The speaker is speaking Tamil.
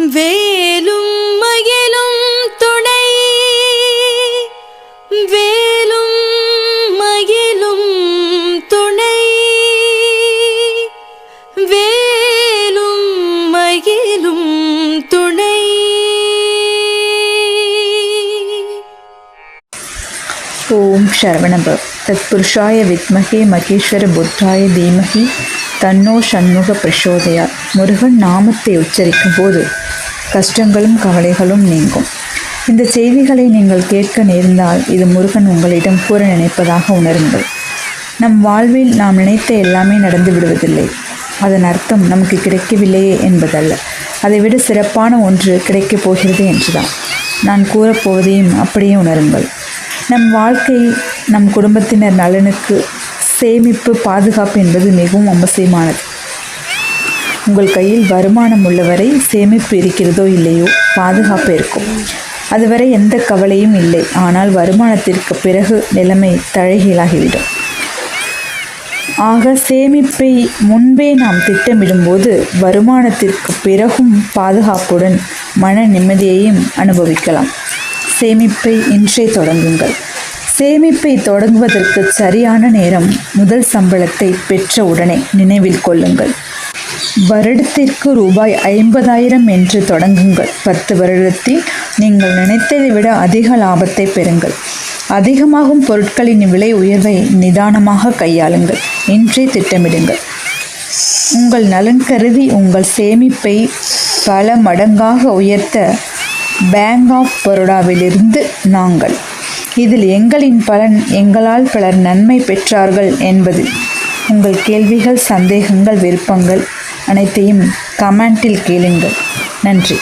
வேலும் மயிலும் துணை, வேலும் மயிலும் துணை, வேலும் மயிலும் துணை. ஓம் சரவணபவ. தத்புருஷாய வித்மகே மகேஸ்வர புத்தாய தீமகி தன்னோ சண்முக பிரசோதயாத். முருகன் நாமத்தை உச்சரிக்கும் போது கஷ்டங்களும் கவலைகளும் நீங்கும். இந்த செய்திகளை நீங்கள் கேட்க நேர்ந்தால் இது முருகன் உங்களிடம் கூற நினைப்பதாக உணருங்கள். நம் வாழ்வில் நாம் நினைத்த எல்லாமே நடந்து விடுவதில்லை. அதன் அர்த்தம் நமக்கு கிடைக்கவில்லையே என்பதல்ல, அதைவிட சிறப்பான ஒன்று கிடைக்கப் போகிறது என்றுதான். நான் கூறப்போவதையும் அப்படியே உணருங்கள். நம் வாழ்க்கை, நம் குடும்பத்தினர் நலனுக்கு சேமிப்பு, பாதுகாப்பு என்பது மிகவும் அவசியமானது. உங்கள் கையில் வருமானம் உள்ளவரை சேமிப்பு இருக்கிறதோ இல்லையோ பாதுகாப்பு இருக்கும். அதுவரை எந்த கவலையும் இல்லை. ஆனால் வருமானத்திற்கு பிறகு நிலைமை தலைகீழாகிவிடும். ஆக சேமிப்பை முன்பே நாம் திட்டமிடும்போது வருமானத்திற்கு பிறகும் பாதுகாப்புடன் மன நிம்மதியையும் அனுபவிக்கலாம். சேமிப்பை இன்றே தொடங்குங்கள். சேமிப்பை தொடங்குவதற்கு சரியான நேரம் முதல் சம்பளத்தை பெற்ற உடனே நினைவில் கொள்ளுங்கள். வருடத்திற்கு ரூபாய் 50,000 என்று தொடங்குங்கள். 10 வருடத்தில் நீங்கள் நினைத்ததை விட அதிக லாபத்தை பெறுங்கள். அதிகமாகும் பொருட்களின் விலை உயர்வை நிதானமாக கையாளுங்கள். இன்றே திட்டமிடுங்கள். உங்கள் நலன் கருதி உங்கள் சேமிப்பை பல மடங்காக உயர்த்த பேங்க் ஆஃப் பரோடாவிலிருந்து நாங்கள். இதில் எங்களின் பலன், எங்களால் பலர் நன்மை பெற்றார்கள் என்பது. உங்கள் கேள்விகள், சந்தேகங்கள், விருப்பங்கள் அனைத்தையும் கமெண்டில் கேளுங்கள். நன்றி.